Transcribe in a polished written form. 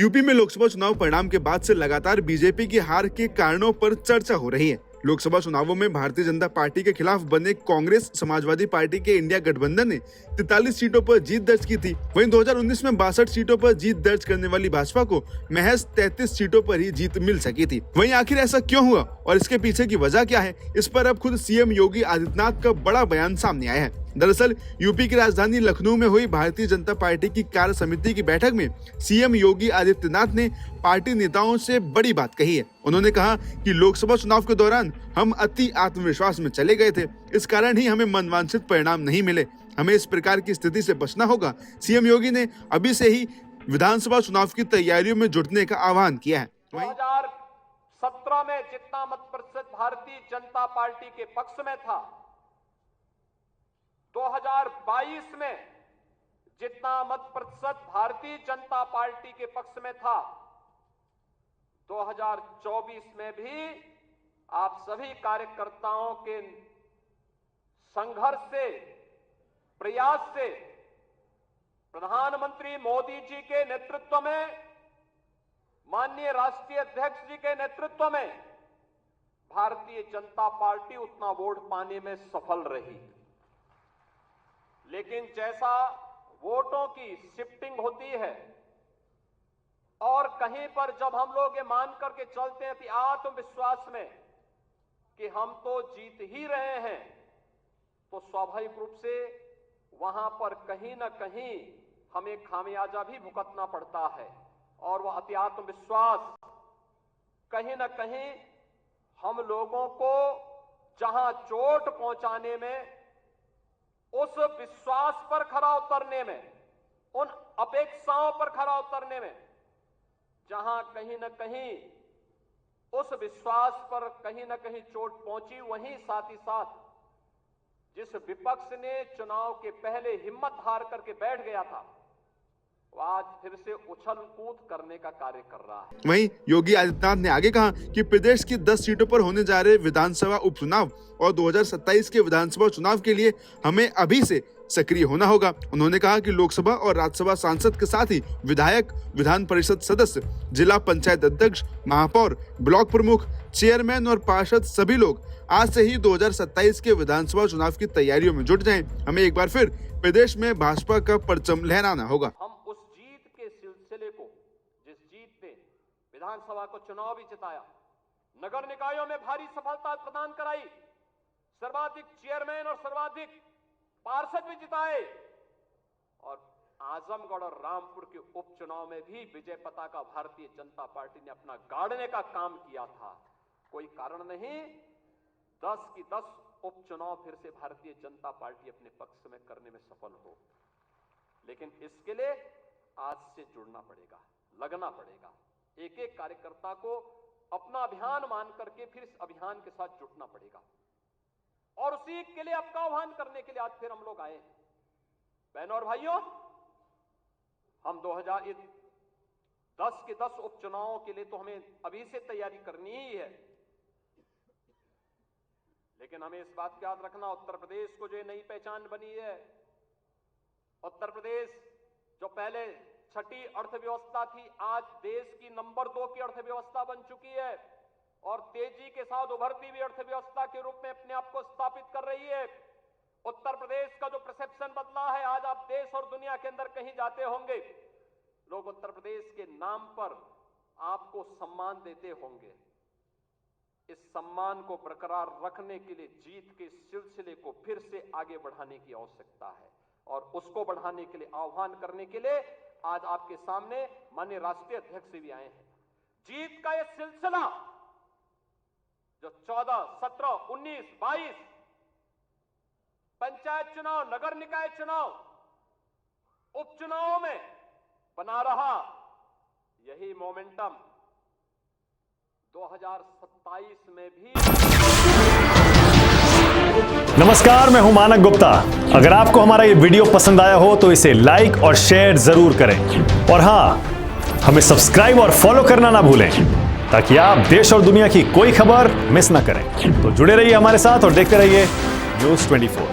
UP में लोकसभा चुनाव परिणाम के बाद से लगातार बीजेपी की हार के कारणों पर चर्चा हो रही है। लोकसभा चुनावों में भारतीय जनता पार्टी के खिलाफ बने कांग्रेस समाजवादी पार्टी के इंडिया गठबंधन ने 43 सीटों पर जीत दर्ज की थी। वहीं 2019 में 62 सीटों पर जीत दर्ज करने वाली भाजपा को महज 33 सीटों पर ही जीत मिल सकी थी। वहीं आखिर ऐसा क्यों हुआ और इसके पीछे की वजह क्या है, इस पर अब खुद सीएम योगी आदित्यनाथ का बड़ा बयान सामने आया है। दरअसल यूपी की राजधानी लखनऊ में हुई भारतीय जनता पार्टी की कार्य समिति की बैठक में सीएम योगी आदित्यनाथ ने पार्टी नेताओं से बड़ी बात कही है। उन्होंने कहा कि लोकसभा चुनाव के दौरान हम अति आत्मविश्वास में चले गए थे, इस कारण ही हमें मनवांछित परिणाम नहीं मिले। हमें इस प्रकार की स्थिति से बचना होगा। सीएम योगी ने अभी से ही विधानसभा चुनाव की तैयारियों में जुटने का आह्वान किया है। 2017 में जितना मत प्रतिशत भारतीय जनता पार्टी के पक्ष में था, 2022 में जितना मत प्रतिशत भारतीय जनता पार्टी के पक्ष में था, 2024 में भी आप सभी कार्यकर्ताओं के संघर्ष से, प्रयास से, प्रधानमंत्री मोदी जी के नेतृत्व में, माननीय राष्ट्रीय अध्यक्ष जी के नेतृत्व में भारतीय जनता पार्टी उतना वोट पाने में सफल रही। लेकिन जैसा वोटों की शिफ्टिंग होती है और कहीं पर जब हम लोग ये मान करके चलते हैं कि आत्मविश्वास में कि हम तो जीत ही रहे हैं, तो स्वाभाविक रूप से वहां पर कहीं ना कहीं हमें खामियाजा भी भुगतना पड़ता है। और वह अति आत्मविश्वास कहीं ना कहीं हम लोगों को जहां चोट पहुंचाने में, उस विश्वास पर खरा उतरने में, उन अपेक्षाओं पर खरा उतरने में, जहां कहीं न कहीं उस विश्वास पर कहीं न कहीं चोट पहुंची, वहीं साथ ही साथ जिस विपक्ष ने चुनाव के पहले हिम्मत हार करके बैठ गया था, वो आज फिर से उछल कूद करने का कार्य कर रहा है। वहीं योगी आदित्यनाथ ने आगे कहा कि प्रदेश की 10 सीटों पर होने जा रहे विधानसभा उपचुनाव और 2027 के विधानसभा चुनाव के लिए हमें अभी से सक्रिय होना होगा। उन्होंने कहा कि लोकसभा और राज्यसभा सांसद के साथ ही विधायक, विधान परिषद सदस्य, जिला पंचायत अध्यक्ष, महापौर, ब्लॉक प्रमुख, चेयरमैन और पार्षद सभी लोग आज से ही 2027 के विधानसभा चुनाव की तैयारियों में जुट जाएं। हमें एक बार फिर प्रदेश में भाजपा का परचम लहराना होगा। हम उस जीत के सिलसिले को, जिस जीत ने विधानसभा को चुनाव भी जिताया, नगर निकायों में भारी सफलता प्रदान कराई, सर्वाधिक चेयरमैन और सर्वाधिक पार्षद भी जिताए, और आजमगढ़ और रामपुर के उपचुनाव में भी विजय पताका भारतीय जनता पार्टी ने अपना गाड़ने का काम किया था। कोई कारण नहीं 10 की 10 उपचुनाव फिर से भारतीय जनता पार्टी अपने पक्ष में करने में सफल हो। लेकिन इसके लिए आज से जुड़ना पड़ेगा, लगना पड़ेगा। एक एक कार्यकर्ता को अपना अभियान मान करके फिर इस अभियान के साथ जुटना पड़ेगा, और उसी के लिए आपका आह्वान करने के लिए आज फिर हम लोग आए हैं। बहनों और भाइयों, हम 2010 के 10 उपचुनावों के लिए तो हमें अभी से तैयारी करनी ही है, लेकिन हमें इस बात का याद रखना, उत्तर प्रदेश को जो नई पहचान बनी है, उत्तर प्रदेश जो पहले छठी अर्थव्यवस्था थी, आज देश की नंबर 2 की अर्थव्यवस्था बन चुकी है और तेजी के साथ उभरती हुई अर्थव्यवस्था के रूप में अपने आप को स्थापित कर रही है। उत्तर प्रदेश का जो परसेप्शन बदला है, आज आप देश और दुनिया के अंदर कहीं जाते होंगे, लोग उत्तर प्रदेश के नाम पर आपको सम्मान देते होंगे। इस सम्मान को बरकरार रखने के लिए जीत के सिलसिले को फिर से आगे बढ़ाने की आवश्यकता है, और उसको बढ़ाने के लिए आह्वान करने के लिए आज आपके सामने माननीय राष्ट्रीय अध्यक्ष भी आए हैं। जीत का यह सिलसिला जो 14, 17, 19, 22 पंचायत चुनाव, नगर निकाय चुनाव, उपचुनावों में बना रहा, यही मोमेंटम 2027 में भी। नमस्कार, मैं हूं मानक गुप्ता। अगर आपको हमारा ये वीडियो पसंद आया हो तो इसे लाइक और शेयर जरूर करें, और हां, हमें सब्सक्राइब और फॉलो करना ना भूलें ताकि आप देश और दुनिया की कोई खबर मिस ना करें। तो जुड़े रहिए हमारे साथ और देखते रहिए न्यूज़ 24।